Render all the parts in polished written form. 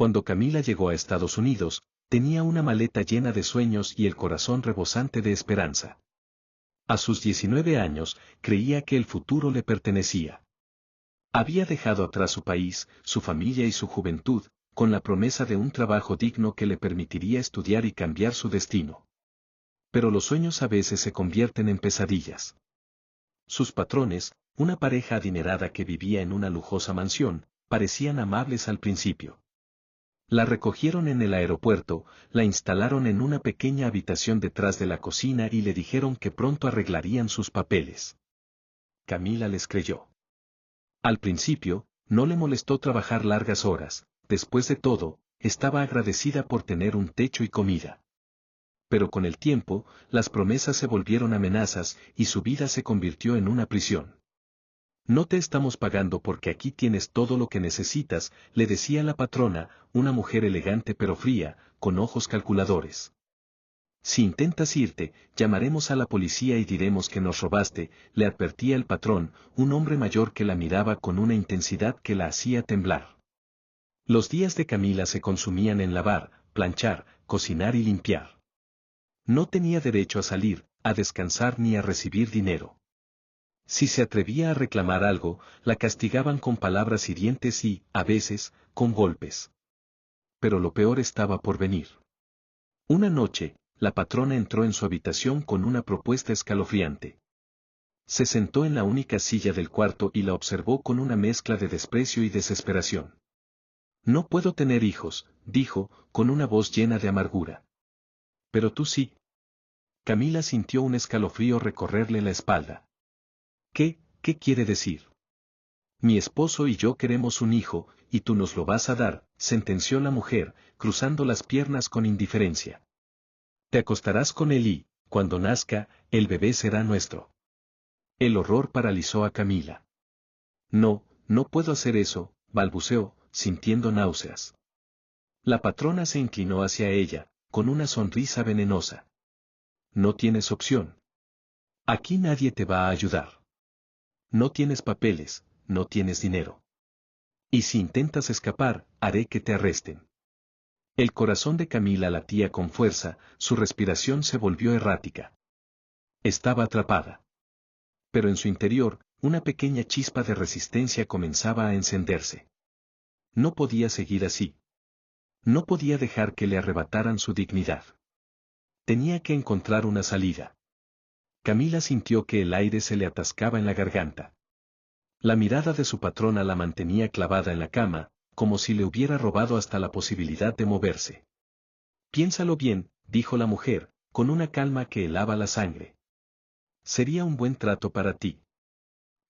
Cuando Camila llegó a Estados Unidos, tenía una maleta llena de sueños y el corazón rebosante de esperanza. A sus 19 años, creía que el futuro le pertenecía. Había dejado atrás su país, su familia y su juventud, con la promesa de un trabajo digno que le permitiría estudiar y cambiar su destino. Pero los sueños a veces se convierten en pesadillas. Sus patrones, una pareja adinerada que vivía en una lujosa mansión, parecían amables al principio. La recogieron en el aeropuerto, la instalaron en una pequeña habitación detrás de la cocina y le dijeron que pronto arreglarían sus papeles. Camila les creyó. Al principio, no le molestó trabajar largas horas, después de todo, estaba agradecida por tener un techo y comida. Pero con el tiempo, las promesas se volvieron amenazas y su vida se convirtió en una prisión. No te estamos pagando porque aquí tienes todo lo que necesitas, le decía la patrona, una mujer elegante pero fría, con ojos calculadores. Si intentas irte, llamaremos a la policía y diremos que nos robaste, le advertía el patrón, un hombre mayor que la miraba con una intensidad que la hacía temblar. Los días de Camila se consumían en lavar, planchar, cocinar y limpiar. No tenía derecho a salir, a descansar ni a recibir dinero. Si se atrevía a reclamar algo, la castigaban con palabras hirientes y, a veces, con golpes. Pero lo peor estaba por venir. Una noche, la patrona entró en su habitación con una propuesta escalofriante. Se sentó en la única silla del cuarto y la observó con una mezcla de desprecio y desesperación. No puedo tener hijos, dijo, con una voz llena de amargura. Pero tú sí. Camila sintió un escalofrío recorrerle la espalda. ¿Qué quiere decir? Mi esposo y yo queremos un hijo, y tú nos lo vas a dar, sentenció la mujer, cruzando las piernas con indiferencia. Te acostarás con él y, cuando nazca, el bebé será nuestro. El horror paralizó a Camila. No, no puedo hacer eso, balbuceó, sintiendo náuseas. La patrona se inclinó hacia ella, con una sonrisa venenosa. No tienes opción. Aquí nadie te va a ayudar. No tienes papeles, no tienes dinero. Y si intentas escapar, haré que te arresten. El corazón de Camila latía con fuerza, su respiración se volvió errática. Estaba atrapada. Pero en su interior, una pequeña chispa de resistencia comenzaba a encenderse. No podía seguir así. No podía dejar que le arrebataran su dignidad. Tenía que encontrar una salida. Camila sintió que el aire se le atascaba en la garganta. La mirada de su patrona la mantenía clavada en la cama, como si le hubiera robado hasta la posibilidad de moverse. Piénsalo bien, dijo la mujer, con una calma que helaba la sangre. Sería un buen trato para ti.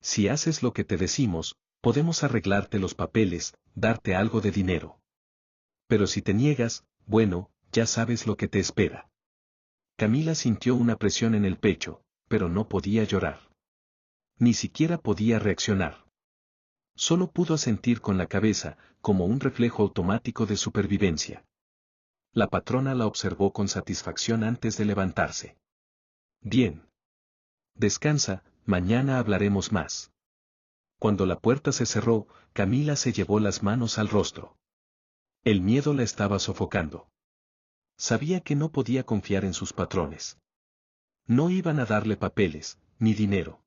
Si haces lo que te decimos, podemos arreglarte los papeles, darte algo de dinero. Pero si te niegas, bueno, ya sabes lo que te espera. Camila sintió una presión en el pecho, pero no podía llorar. Ni siquiera podía reaccionar. Solo pudo asentir con la cabeza, como un reflejo automático de supervivencia. La patrona la observó con satisfacción antes de levantarse. Bien. Descansa, mañana hablaremos más. Cuando la puerta se cerró, Camila se llevó las manos al rostro. El miedo la estaba sofocando. Sabía que no podía confiar en sus patrones. No iban a darle papeles, ni dinero.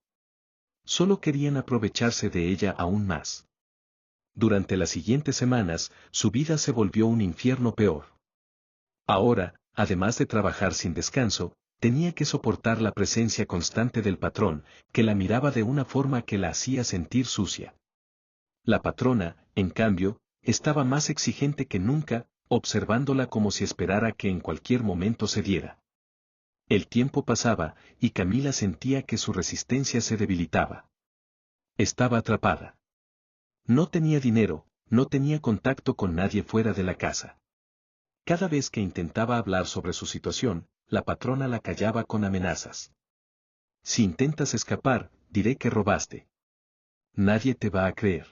Solo querían aprovecharse de ella aún más. Durante las siguientes semanas, su vida se volvió un infierno peor. Ahora, además de trabajar sin descanso, tenía que soportar la presencia constante del patrón, que la miraba de una forma que la hacía sentir sucia. La patrona, en cambio, estaba más exigente que nunca, observándola como si esperara que en cualquier momento cediera. El tiempo pasaba, y Camila sentía que su resistencia se debilitaba. Estaba atrapada. No tenía dinero, no tenía contacto con nadie fuera de la casa. Cada vez que intentaba hablar sobre su situación, la patrona la callaba con amenazas. Si intentas escapar, diré que robaste. Nadie te va a creer.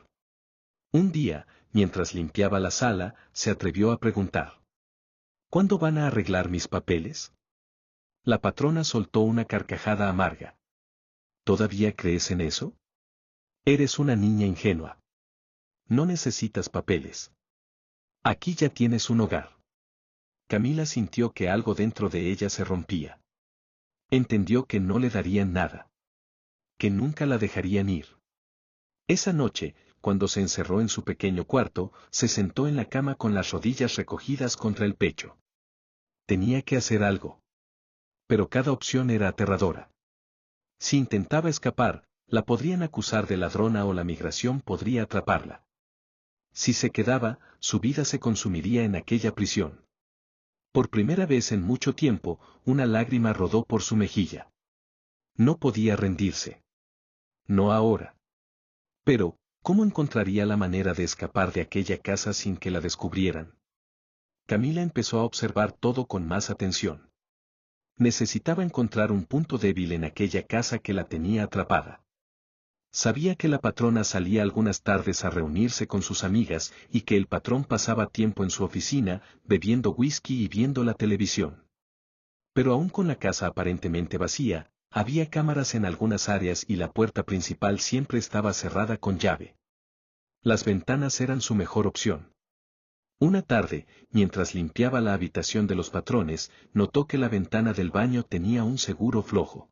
Un día, mientras limpiaba la sala, se atrevió a preguntar. ¿Cuándo van a arreglar mis papeles? La patrona soltó una carcajada amarga. ¿Todavía crees en eso? Eres una niña ingenua. No necesitas papeles. Aquí ya tienes un hogar. Camila sintió que algo dentro de ella se rompía. Entendió que no le darían nada. Que nunca la dejarían ir. Esa noche, cuando se encerró en su pequeño cuarto, se sentó en la cama con las rodillas recogidas contra el pecho. Tenía que hacer algo. Pero cada opción era aterradora. Si intentaba escapar, la podrían acusar de ladrona o la migración podría atraparla. Si se quedaba, su vida se consumiría en aquella prisión. Por primera vez en mucho tiempo, una lágrima rodó por su mejilla. No podía rendirse. No ahora. Pero, ¿cómo encontraría la manera de escapar de aquella casa sin que la descubrieran? Camila empezó a observar todo con más atención. Necesitaba encontrar un punto débil en aquella casa que la tenía atrapada. Sabía que la patrona salía algunas tardes a reunirse con sus amigas y que el patrón pasaba tiempo en su oficina, bebiendo whisky y viendo la televisión. Pero aún con la casa aparentemente vacía, había cámaras en algunas áreas y la puerta principal siempre estaba cerrada con llave. Las ventanas eran su mejor opción. Una tarde, mientras limpiaba la habitación de los patrones, notó que la ventana del baño tenía un seguro flojo.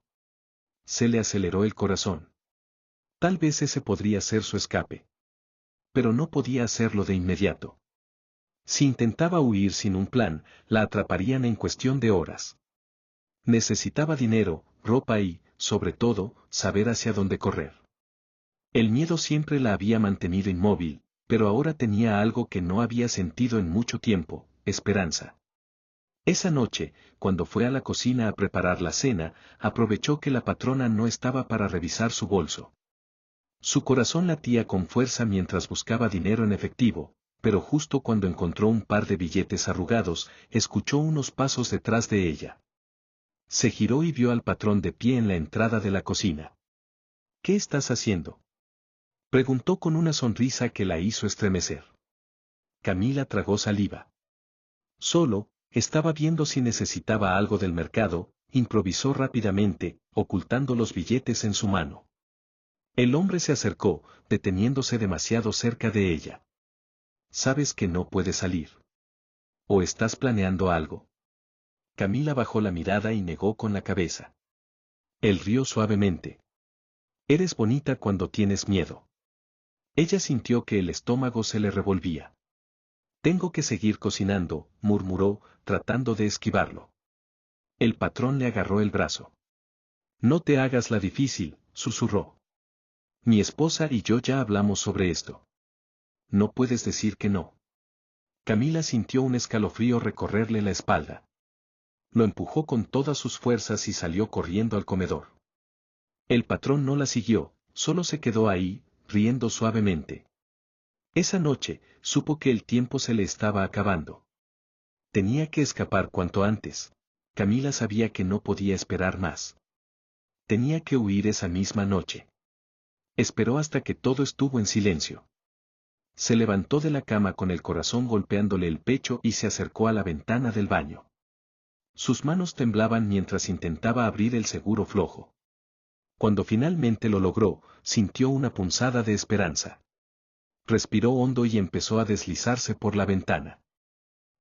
Se le aceleró el corazón. Tal vez ese podría ser su escape. Pero no podía hacerlo de inmediato. Si intentaba huir sin un plan, la atraparían en cuestión de horas. Necesitaba dinero, ropa y, sobre todo, saber hacia dónde correr. El miedo siempre la había mantenido inmóvil, pero ahora tenía algo que no había sentido en mucho tiempo, esperanza. Esa noche, cuando fue a la cocina a preparar la cena, aprovechó que la patrona no estaba para revisar su bolso. Su corazón latía con fuerza mientras buscaba dinero en efectivo, pero justo cuando encontró un par de billetes arrugados, escuchó unos pasos detrás de ella. Se giró y vio al patrón de pie en la entrada de la cocina. ¿Qué estás haciendo?, preguntó con una sonrisa que la hizo estremecer. Camila tragó saliva. Solo, estaba viendo si necesitaba algo del mercado, improvisó rápidamente, ocultando los billetes en su mano. El hombre se acercó, deteniéndose demasiado cerca de ella. ¿Sabes que no puedes salir? ¿O estás planeando algo? Camila bajó la mirada y negó con la cabeza. Él rió suavemente. Eres bonita cuando tienes miedo. Ella sintió que el estómago se le revolvía. Tengo que seguir cocinando, murmuró, tratando de esquivarlo. El patrón le agarró el brazo. No te hagas la difícil, susurró. Mi esposa y yo ya hablamos sobre esto. No puedes decir que no. Camila sintió un escalofrío recorrerle la espalda. Lo empujó con todas sus fuerzas y salió corriendo al comedor. El patrón no la siguió, solo se quedó ahí, riendo suavemente. Esa noche, supo que el tiempo se le estaba acabando. Tenía que escapar cuanto antes. Camila sabía que no podía esperar más. Tenía que huir esa misma noche. Esperó hasta que todo estuvo en silencio. Se levantó de la cama con el corazón golpeándole el pecho y se acercó a la ventana del baño. Sus manos temblaban mientras intentaba abrir el seguro flojo. Cuando finalmente lo logró, sintió una punzada de esperanza. Respiró hondo y empezó a deslizarse por la ventana.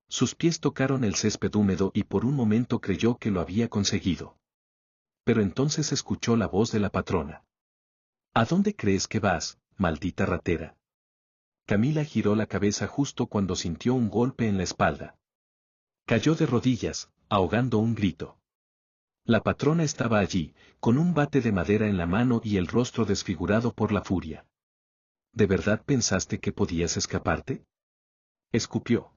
Sus pies tocaron el césped húmedo y por un momento creyó que lo había conseguido. Pero entonces escuchó la voz de la patrona. ¿A dónde crees que vas, maldita ratera? Camila giró la cabeza justo cuando sintió un golpe en la espalda. Cayó de rodillas, ahogando un grito. La patrona estaba allí, con un bate de madera en la mano y el rostro desfigurado por la furia. ¿De verdad pensaste que podías escaparte?, escupió.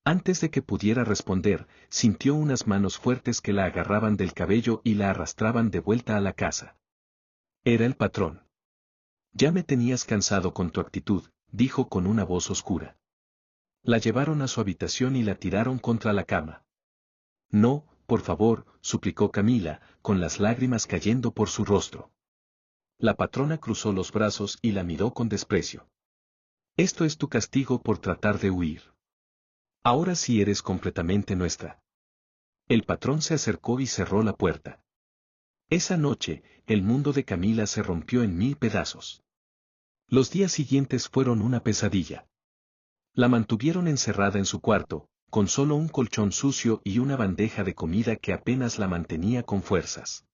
Antes de que pudiera responder, sintió unas manos fuertes que la agarraban del cabello y la arrastraban de vuelta a la casa. Era el patrón. Ya me tenías cansado con tu actitud, dijo con una voz oscura. La llevaron a su habitación y la tiraron contra la cama. No, por favor, suplicó Camila, con las lágrimas cayendo por su rostro. La patrona cruzó los brazos y la miró con desprecio. Esto es tu castigo por tratar de huir. Ahora sí eres completamente nuestra. El patrón se acercó y cerró la puerta. Esa noche, el mundo de Camila se rompió en 1000 pedazos. Los días siguientes fueron una pesadilla. La mantuvieron encerrada en su cuarto, con solo un colchón sucio y una bandeja de comida que apenas la mantenía con fuerzas.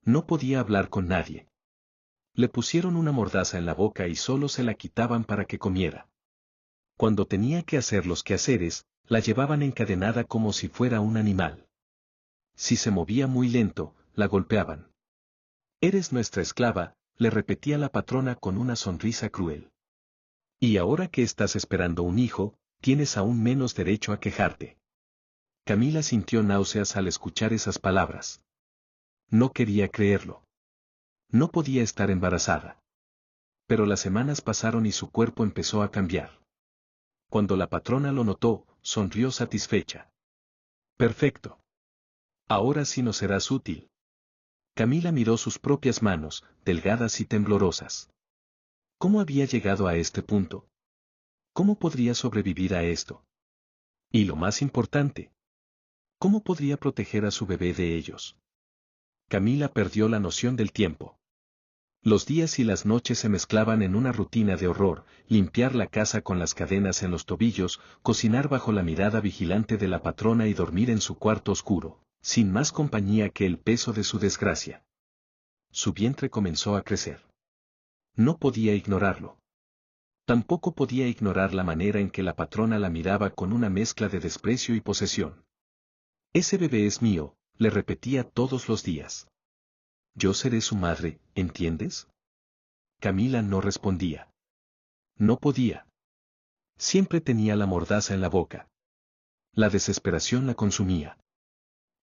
No podía hablar con nadie. Le pusieron una mordaza en la boca y solo se la quitaban para que comiera. Cuando tenía que hacer los quehaceres, la llevaban encadenada como si fuera un animal. Si se movía muy lento, la golpeaban. «Eres nuestra esclava», le repetía la patrona con una sonrisa cruel. «Y ahora que estás esperando un hijo, tienes aún menos derecho a quejarte». Camila sintió náuseas al escuchar esas palabras. No quería creerlo. No podía estar embarazada. Pero las semanas pasaron y su cuerpo empezó a cambiar. Cuando la patrona lo notó, sonrió satisfecha. «Perfecto. Ahora sí nos serás útil». Camila miró sus propias manos, delgadas y temblorosas. ¿Cómo había llegado a este punto? ¿Cómo podría sobrevivir a esto? Y lo más importante, ¿cómo podría proteger a su bebé de ellos? Camila perdió la noción del tiempo. Los días y las noches se mezclaban en una rutina de horror: limpiar la casa con las cadenas en los tobillos, cocinar bajo la mirada vigilante de la patrona y dormir en su cuarto oscuro, sin más compañía que el peso de su desgracia. Su vientre comenzó a crecer. No podía ignorarlo. Tampoco podía ignorar la manera en que la patrona la miraba con una mezcla de desprecio y posesión. «Ese bebé es mío», le repetía todos los días. «Yo seré su madre, ¿entiendes?». Camila no respondía. No podía. Siempre tenía la mordaza en la boca. La desesperación la consumía.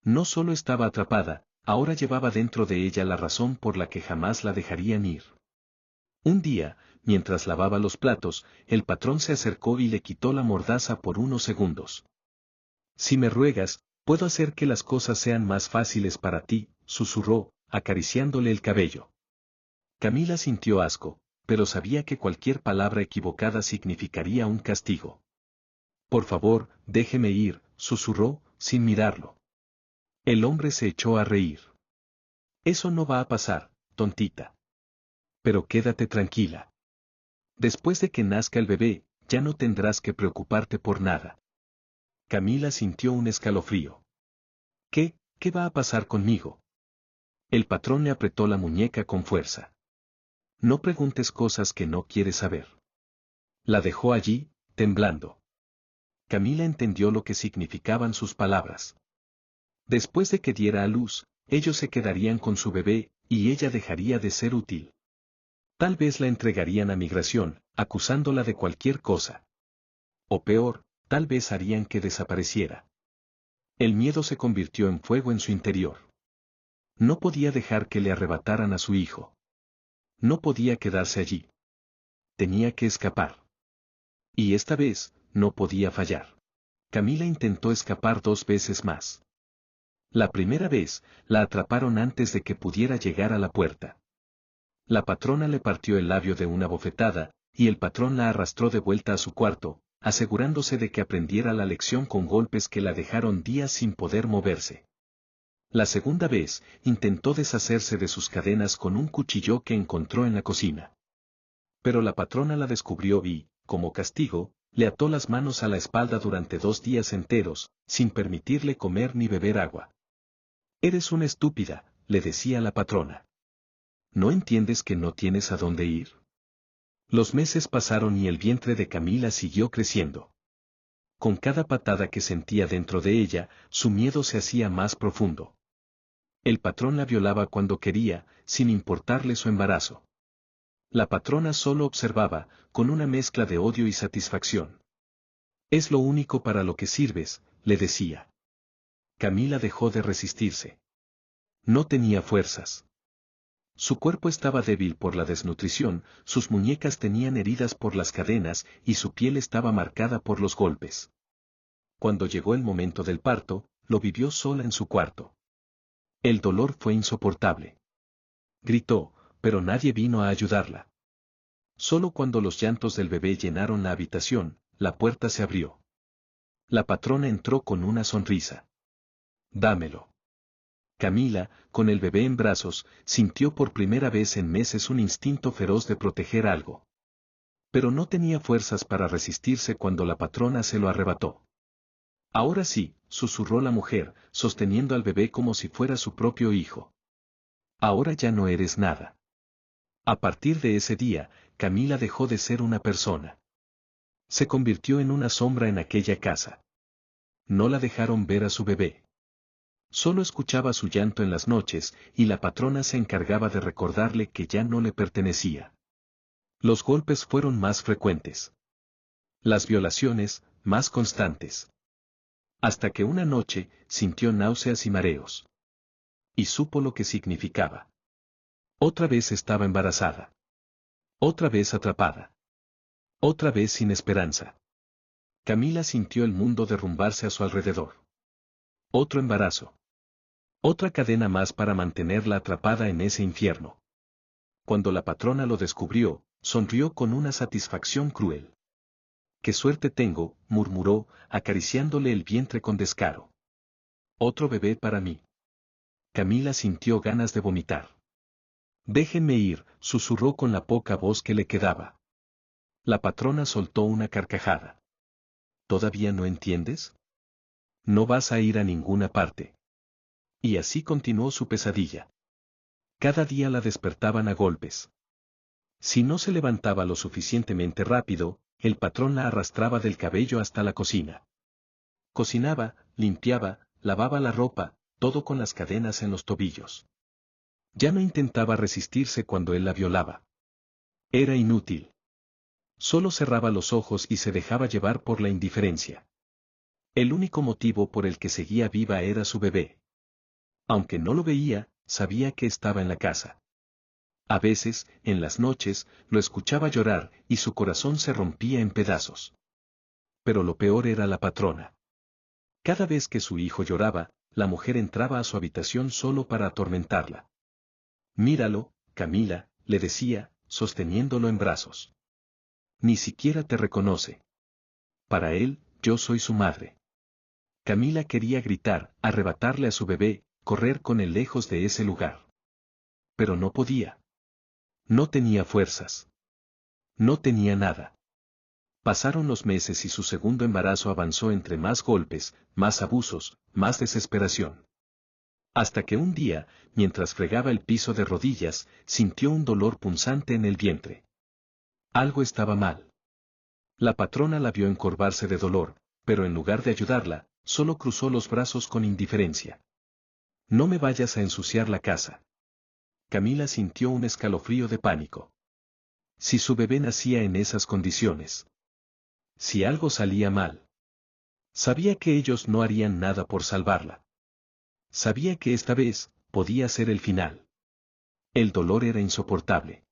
No solo estaba atrapada, ahora llevaba dentro de ella la razón por la que jamás la dejarían ir. Un día, mientras lavaba los platos, el patrón se acercó y le quitó la mordaza por unos segundos. «Si me ruegas, puedo hacer que las cosas sean más fáciles para ti», susurró, acariciándole el cabello. Camila sintió asco, pero sabía que cualquier palabra equivocada significaría un castigo. «Por favor, déjeme ir», susurró, sin mirarlo. El hombre se echó a reír. «Eso no va a pasar, tontita. Pero quédate tranquila. Después de que nazca el bebé, ya no tendrás que preocuparte por nada». Camila sintió un escalofrío. ¿Qué va a pasar conmigo? El patrón le apretó la muñeca con fuerza. «No preguntes cosas que no quieres saber». La dejó allí, temblando. Camila entendió lo que significaban sus palabras. Después de que diera a luz, ellos se quedarían con su bebé, y ella dejaría de ser útil. Tal vez la entregarían a migración, acusándola de cualquier cosa. O peor, tal vez harían que desapareciera. El miedo se convirtió en fuego en su interior. No podía dejar que le arrebataran a su hijo. No podía quedarse allí. Tenía que escapar. Y esta vez, no podía fallar. Camila intentó escapar 2 veces más. La primera vez, la atraparon antes de que pudiera llegar a la puerta. La patrona le partió el labio de una bofetada, y el patrón la arrastró de vuelta a su cuarto, asegurándose de que aprendiera la lección con golpes que la dejaron días sin poder moverse. La segunda vez, intentó deshacerse de sus cadenas con un cuchillo que encontró en la cocina. Pero la patrona la descubrió y, como castigo, le ató las manos a la espalda durante 2 días enteros, sin permitirle comer ni beber agua. «Eres una estúpida», le decía la patrona. «¿No entiendes que no tienes a dónde ir?». Los meses pasaron y el vientre de Camila siguió creciendo. Con cada patada que sentía dentro de ella, su miedo se hacía más profundo. El patrón la violaba cuando quería, sin importarle su embarazo. La patrona solo observaba, con una mezcla de odio y satisfacción. «Es lo único para lo que sirves», le decía. Camila dejó de resistirse. No tenía fuerzas. Su cuerpo estaba débil por la desnutrición, sus muñecas tenían heridas por las cadenas y su piel estaba marcada por los golpes. Cuando llegó el momento del parto, lo vivió sola en su cuarto. El dolor fue insoportable. Gritó, pero nadie vino a ayudarla. Solo cuando los llantos del bebé llenaron la habitación, la puerta se abrió. La patrona entró con una sonrisa. «Dámelo». Camila, con el bebé en brazos, sintió por primera vez en meses un instinto feroz de proteger algo. Pero no tenía fuerzas para resistirse cuando la patrona se lo arrebató. Ahora sí, susurró la mujer, sosteniendo al bebé como si fuera su propio hijo. Ahora ya no eres nada. A partir de ese día, Camila dejó de ser una persona. Se convirtió en una sombra en aquella casa. No la dejaron ver a su bebé. Solo escuchaba su llanto en las noches, y la patrona se encargaba de recordarle que ya no le pertenecía. Los golpes fueron más frecuentes. Las violaciones, más constantes. Hasta que una noche, sintió náuseas y mareos. Y supo lo que significaba. Otra vez estaba embarazada. Otra vez atrapada. Otra vez sin esperanza. Camila sintió el mundo derrumbarse a su alrededor. Otro embarazo. Otra cadena más para mantenerla atrapada en ese infierno. Cuando la patrona lo descubrió, sonrió con una satisfacción cruel. «¡Qué suerte tengo!», murmuró, acariciándole el vientre con descaro. «Otro bebé para mí». Camila sintió ganas de vomitar. «Déjenme ir», susurró con la poca voz que le quedaba. La patrona soltó una carcajada. «¿Todavía no entiendes? No vas a ir a ninguna parte». Y así continuó su pesadilla. Cada día la despertaban a golpes. Si no se levantaba lo suficientemente rápido, el patrón la arrastraba del cabello hasta la cocina. Cocinaba, limpiaba, lavaba la ropa, todo con las cadenas en los tobillos. Ya no intentaba resistirse cuando él la violaba. Era inútil. Solo cerraba los ojos y se dejaba llevar por la indiferencia. El único motivo por el que seguía viva era su bebé. Aunque no lo veía, sabía que estaba en la casa. A veces, en las noches, lo escuchaba llorar y su corazón se rompía en pedazos. Pero lo peor era la patrona. Cada vez que su hijo lloraba, la mujer entraba a su habitación solo para atormentarla. «Míralo, Camila», le decía, sosteniéndolo en brazos. «Ni siquiera te reconoce. Para él, yo soy su madre». Camila quería gritar, arrebatarle a su bebé, correr con él lejos de ese lugar. Pero no podía. No tenía fuerzas. No tenía nada. Pasaron los meses y su segundo embarazo avanzó entre más golpes, más abusos, más desesperación. Hasta que un día, mientras fregaba el piso de rodillas, sintió un dolor punzante en el vientre. Algo estaba mal. La patrona la vio encorvarse de dolor, pero en lugar de ayudarla, solo cruzó los brazos con indiferencia. «No me vayas a ensuciar la casa». Camila sintió un escalofrío de pánico. Si su bebé nacía en esas condiciones. Si algo salía mal. Sabía que ellos no harían nada por salvarla. Sabía que esta vez, podía ser el final. El dolor era insoportable.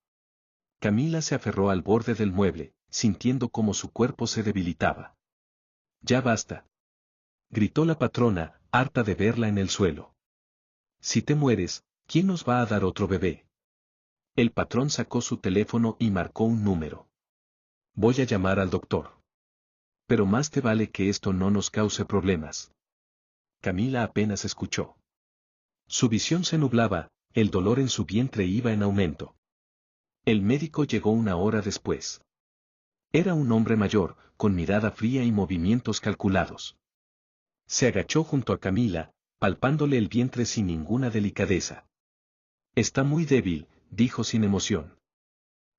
Camila se aferró al borde del mueble, sintiendo cómo su cuerpo se debilitaba. «Ya basta», gritó la patrona, harta de verla en el suelo. «Si te mueres, ¿quién nos va a dar otro bebé?». El patrón sacó su teléfono y marcó un número. «Voy a llamar al doctor. Pero más te vale que esto no nos cause problemas». Camila apenas escuchó. Su visión se nublaba, el dolor en su vientre iba en aumento. El médico llegó una hora después. Era un hombre mayor, con mirada fría y movimientos calculados. Se agachó junto a Camila, palpándole el vientre sin ninguna delicadeza. «Está muy débil», dijo sin emoción.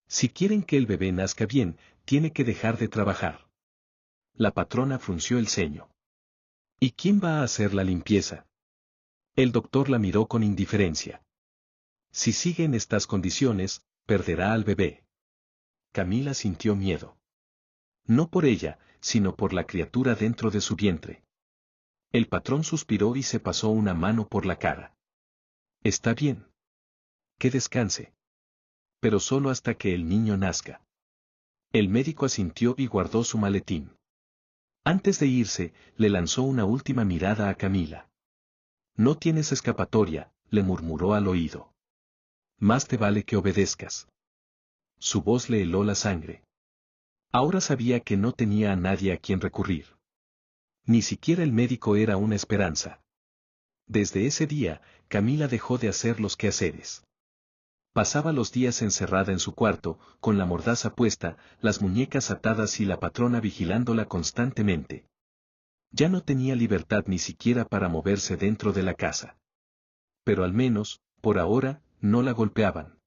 «Si quieren que el bebé nazca bien, tiene que dejar de trabajar». La patrona frunció el ceño. «¿Y quién va a hacer la limpieza?». El doctor la miró con indiferencia. «Si sigue en estas condiciones, perderá al bebé». Camila sintió miedo. No por ella, sino por la criatura dentro de su vientre. El patrón suspiró y se pasó una mano por la cara. «Está bien. Que descanse. Pero solo hasta que el niño nazca». El médico asintió y guardó su maletín. Antes de irse, le lanzó una última mirada a Camila. «No tienes escapatoria», le murmuró al oído. «Más te vale que obedezcas». Su voz le heló la sangre. Ahora sabía que no tenía a nadie a quien recurrir. Ni siquiera el médico era una esperanza. Desde ese día, Camila dejó de hacer los quehaceres. Pasaba los días encerrada en su cuarto, con la mordaza puesta, las muñecas atadas y la patrona vigilándola constantemente. Ya no tenía libertad ni siquiera para moverse dentro de la casa. Pero al menos, por ahora, no la golpeaban.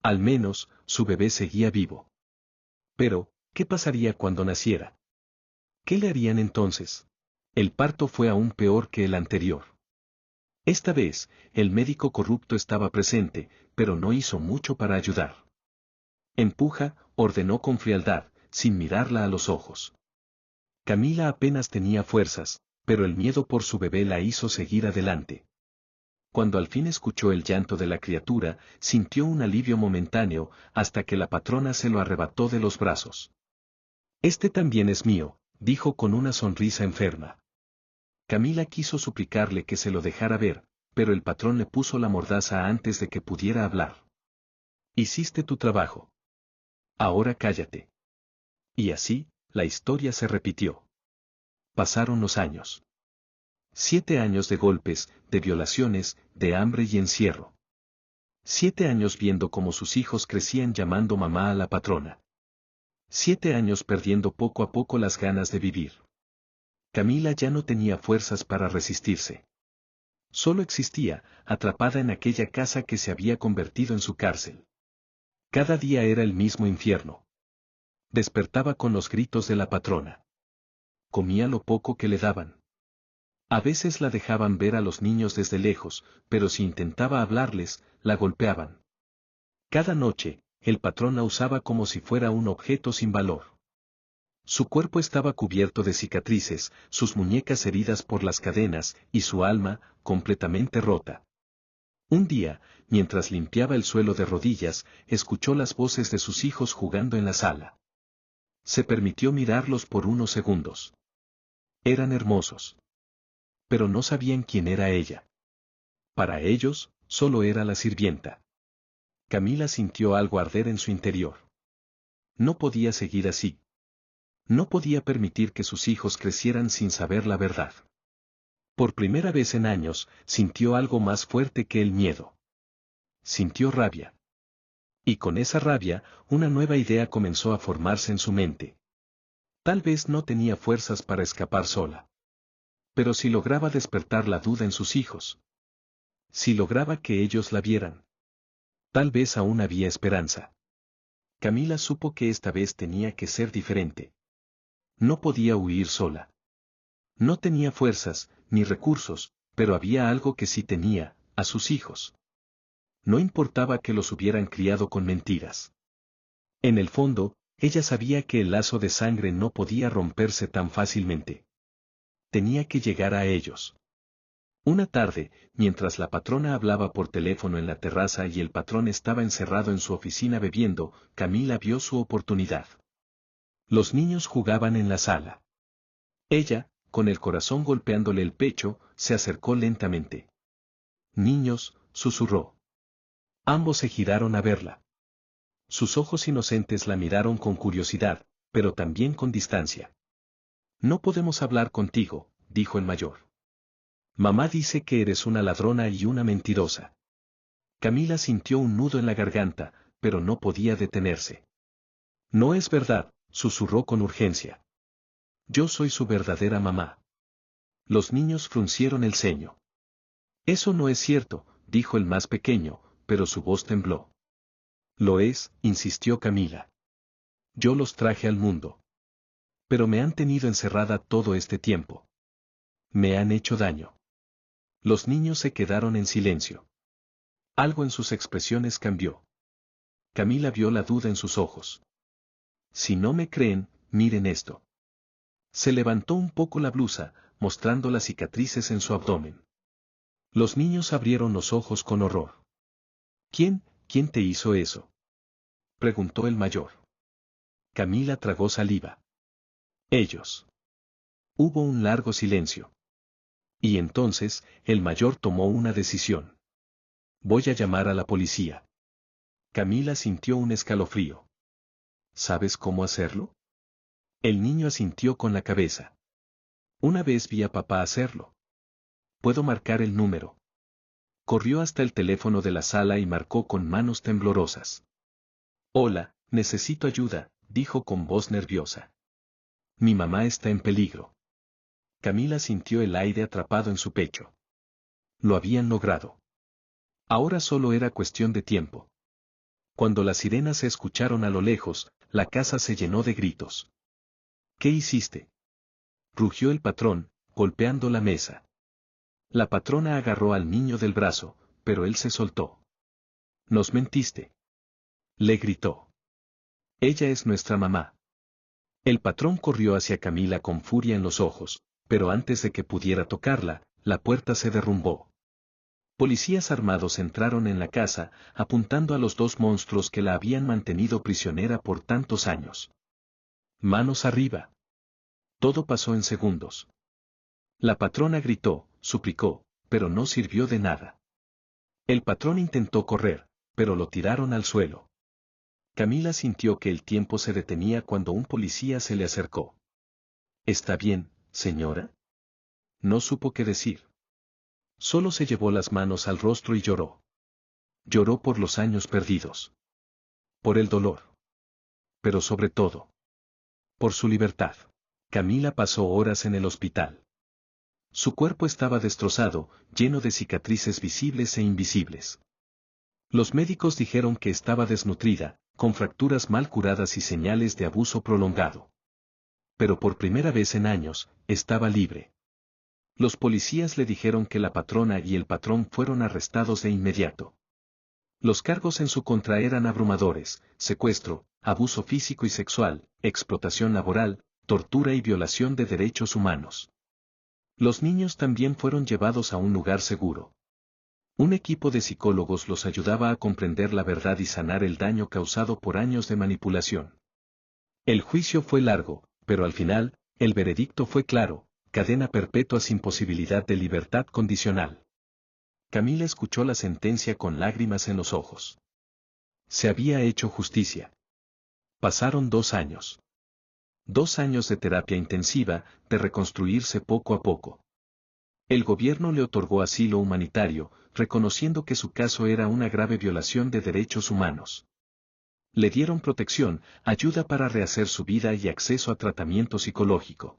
Al menos, su bebé seguía vivo. Pero, ¿qué pasaría cuando naciera? ¿Qué le harían entonces? El parto fue aún peor que el anterior. Esta vez, el médico corrupto estaba presente, pero no hizo mucho para ayudar. Empuja, ordenó con frialdad, sin mirarla a los ojos. Camila apenas tenía fuerzas, pero el miedo por su bebé la hizo seguir adelante. Cuando al fin escuchó el llanto de la criatura, sintió un alivio momentáneo, hasta que la patrona se lo arrebató de los brazos. Este también es mío, dijo con una sonrisa enferma. Camila quiso suplicarle que se lo dejara ver, pero el patrón le puso la mordaza antes de que pudiera hablar. Hiciste tu trabajo. Ahora cállate. Y así, la historia se repitió. Pasaron los años. 7 años de golpes, de violaciones, de hambre y encierro. 7 años viendo cómo sus hijos crecían llamando mamá a la patrona. 7 años perdiendo poco a poco las ganas de vivir. Camila ya no tenía fuerzas para resistirse. Solo existía, atrapada en aquella casa que se había convertido en su cárcel. Cada día era el mismo infierno. Despertaba con los gritos de la patrona. Comía lo poco que le daban. A veces la dejaban ver a los niños desde lejos, pero si intentaba hablarles, la golpeaban. Cada noche, el patrón la usaba como si fuera un objeto sin valor. Su cuerpo estaba cubierto de cicatrices, sus muñecas heridas por las cadenas, y su alma, completamente rota. Un día, mientras limpiaba el suelo de rodillas, escuchó las voces de sus hijos jugando en la sala. Se permitió mirarlos por unos segundos. Eran hermosos. Pero no sabían quién era ella. Para ellos, solo era la sirvienta. Camila sintió algo arder en su interior. No podía seguir así. No podía permitir que sus hijos crecieran sin saber la verdad. Por primera vez en años, sintió algo más fuerte que el miedo. Sintió rabia. Y con esa rabia, una nueva idea comenzó a formarse en su mente. Tal vez no tenía fuerzas para escapar sola. Pero si lograba despertar la duda en sus hijos. Si lograba que ellos la vieran. Tal vez aún había esperanza. Camila supo que esta vez tenía que ser diferente. No podía huir sola. No tenía fuerzas, ni recursos, pero había algo que sí tenía, a sus hijos. No importaba que los hubieran criado con mentiras. En el fondo, ella sabía que el lazo de sangre no podía romperse tan fácilmente. Tenía que llegar a ellos. Una tarde, mientras la patrona hablaba por teléfono en la terraza y el patrón estaba encerrado en su oficina bebiendo, Camila vio su oportunidad. Los niños jugaban en la sala. Ella, con el corazón golpeándole el pecho, se acercó lentamente. Niños, susurró. Ambos se giraron a verla. Sus ojos inocentes la miraron con curiosidad, pero también con distancia. No podemos hablar contigo, dijo el mayor. Mamá dice que eres una ladrona y una mentirosa. Camila sintió un nudo en la garganta, pero no podía detenerse. No es verdad, susurró con urgencia. Yo soy su verdadera mamá. Los niños fruncieron el ceño. Eso no es cierto, dijo el más pequeño, pero su voz tembló. Lo es, insistió Camila. Yo los traje al mundo. Pero me han tenido encerrada todo este tiempo. Me han hecho daño. Los niños se quedaron en silencio. Algo en sus expresiones cambió. Camila vio la duda en sus ojos. Si no me creen, miren esto. Se levantó un poco la blusa, mostrando las cicatrices en su abdomen. Los niños abrieron los ojos con horror. ¿Quién te hizo eso? Preguntó el mayor. Camila tragó saliva. Ellos. Hubo un largo silencio. Y entonces, el mayor tomó una decisión. Voy a llamar a la policía. Camila sintió un escalofrío. ¿Sabes cómo hacerlo? El niño asintió con la cabeza. Una vez vi a papá hacerlo. Puedo marcar el número. Corrió hasta el teléfono de la sala y marcó con manos temblorosas. Hola, necesito ayuda, dijo con voz nerviosa. Mi mamá está en peligro. Camila sintió el aire atrapado en su pecho. Lo habían logrado. Ahora solo era cuestión de tiempo. Cuando las sirenas se escucharon a lo lejos, la casa se llenó de gritos. ¿Qué hiciste?, rugió el patrón, golpeando la mesa. La patrona agarró al niño del brazo, pero él se soltó. Nos mentiste, le gritó. Ella es nuestra mamá. El patrón corrió hacia Camila con furia en los ojos, pero antes de que pudiera tocarla, la puerta se derrumbó. Policías armados entraron en la casa, apuntando a los dos monstruos que la habían mantenido prisionera por tantos años. Manos arriba. Todo pasó en segundos. La patrona gritó, suplicó, pero no sirvió de nada. El patrón intentó correr, pero lo tiraron al suelo. Camila sintió que el tiempo se detenía cuando un policía se le acercó. ¿Está bien, señora? No supo qué decir. Solo se llevó las manos al rostro y lloró. Lloró por los años perdidos. Por el dolor. Pero sobre todo, por su libertad. Camila pasó horas en el hospital. Su cuerpo estaba destrozado, lleno de cicatrices visibles e invisibles. Los médicos dijeron que estaba desnutrida, con fracturas mal curadas y señales de abuso prolongado. Pero por primera vez en años, estaba libre. Los policías le dijeron que la patrona y el patrón fueron arrestados de inmediato. Los cargos en su contra eran abrumadores: secuestro, abuso físico y sexual, explotación laboral, tortura y violación de derechos humanos. Los niños también fueron llevados a un lugar seguro. Un equipo de psicólogos los ayudaba a comprender la verdad y sanar el daño causado por años de manipulación. El juicio fue largo, pero al final, el veredicto fue claro: cadena perpetua sin posibilidad de libertad condicional. Camila escuchó la sentencia con lágrimas en los ojos. Se había hecho justicia. Pasaron 2 años. 2 años de terapia intensiva, de reconstruirse poco a poco. El gobierno le otorgó asilo humanitario, reconociendo que su caso era una grave violación de derechos humanos. Le dieron protección, ayuda para rehacer su vida y acceso a tratamiento psicológico.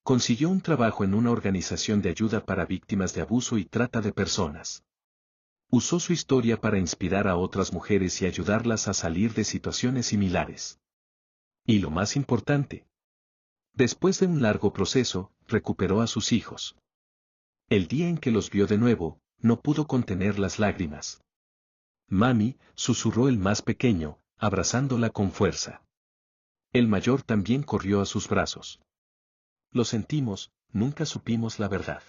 Consiguió un trabajo en una organización de ayuda para víctimas de abuso y trata de personas. Usó su historia para inspirar a otras mujeres y ayudarlas a salir de situaciones similares. Y lo más importante, después de un largo proceso, recuperó a sus hijos. El día en que los vio de nuevo, no pudo contener las lágrimas. Mami, susurró el más pequeño, abrazándola con fuerza. El mayor también corrió a sus brazos. Lo sentimos, nunca supimos la verdad.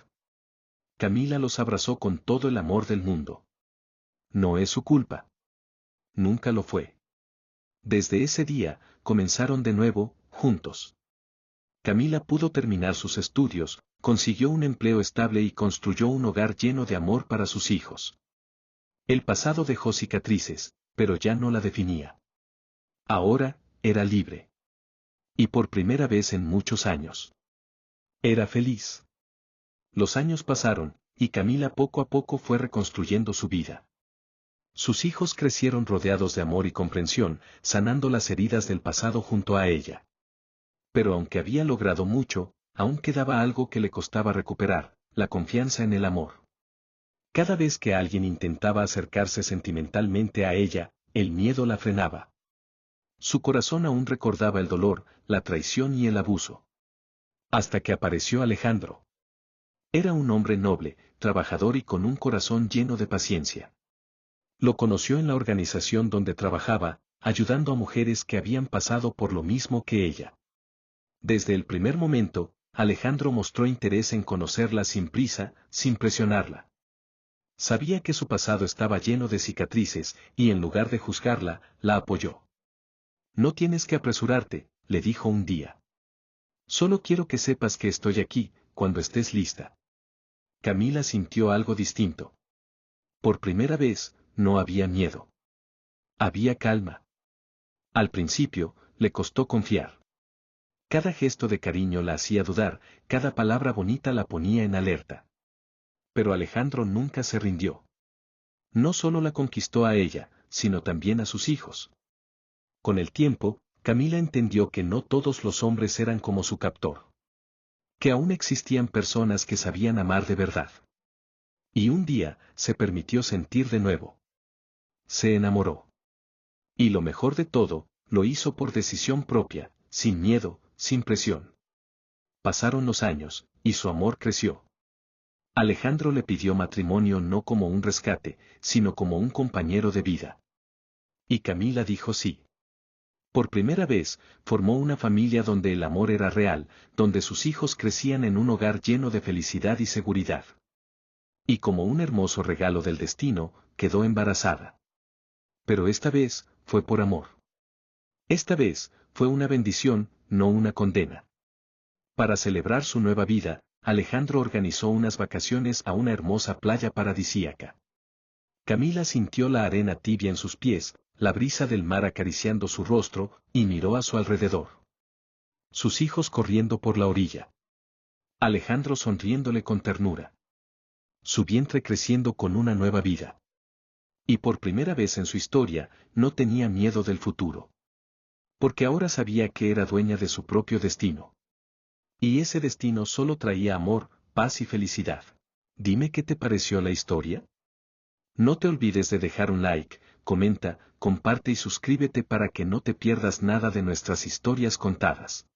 Camila los abrazó con todo el amor del mundo. No es su culpa. Nunca lo fue. Desde ese día, comenzaron de nuevo, juntos. Camila pudo terminar sus estudios, consiguió un empleo estable y construyó un hogar lleno de amor para sus hijos. El pasado dejó cicatrices, pero ya no la definía. Ahora, era libre. Y por primera vez en muchos años. Era feliz. Los años pasaron, y Camila poco a poco fue reconstruyendo su vida. Sus hijos crecieron rodeados de amor y comprensión, sanando las heridas del pasado junto a ella. Pero aunque había logrado mucho, aún quedaba algo que le costaba recuperar: la confianza en el amor. Cada vez que alguien intentaba acercarse sentimentalmente a ella, el miedo la frenaba. Su corazón aún recordaba el dolor, la traición y el abuso. Hasta que apareció Alejandro. Era un hombre noble, trabajador y con un corazón lleno de paciencia. Lo conoció en la organización donde trabajaba, ayudando a mujeres que habían pasado por lo mismo que ella. Desde el primer momento, Alejandro mostró interés en conocerla sin prisa, sin presionarla. Sabía que su pasado estaba lleno de cicatrices, y en lugar de juzgarla, la apoyó. No tienes que apresurarte, le dijo un día. Solo quiero que sepas que estoy aquí, cuando estés lista. Camila sintió algo distinto. Por primera vez, no había miedo. Había calma. Al principio, le costó confiar. Cada gesto de cariño la hacía dudar, cada palabra bonita la ponía en alerta. Pero Alejandro nunca se rindió. No solo la conquistó a ella, sino también a sus hijos. Con el tiempo, Camila entendió que no todos los hombres eran como su captor. Que aún existían personas que sabían amar de verdad. Y un día, se permitió sentir de nuevo. Se enamoró. Y lo mejor de todo, lo hizo por decisión propia, sin miedo, sin presión. Pasaron los años, y su amor creció. Alejandro le pidió matrimonio no como un rescate, sino como un compañero de vida. Y Camila dijo sí. Por primera vez, formó una familia donde el amor era real, donde sus hijos crecían en un hogar lleno de felicidad y seguridad. Y como un hermoso regalo del destino, quedó embarazada. Pero esta vez, fue por amor. Esta vez, fue una bendición, no una condena. Para celebrar su nueva vida, Alejandro organizó unas vacaciones a una hermosa playa paradisíaca. Camila sintió la arena tibia en sus pies, la brisa del mar acariciando su rostro, y miró a su alrededor. Sus hijos corriendo por la orilla. Alejandro sonriéndole con ternura. Su vientre creciendo con una nueva vida. Y por primera vez en su historia, no tenía miedo del futuro. Porque ahora sabía que era dueña de su propio destino. Y ese destino solo traía amor, paz y felicidad. Dime qué te pareció la historia. No te olvides de dejar un like, comenta, comparte y suscríbete para que no te pierdas nada de nuestras historias contadas.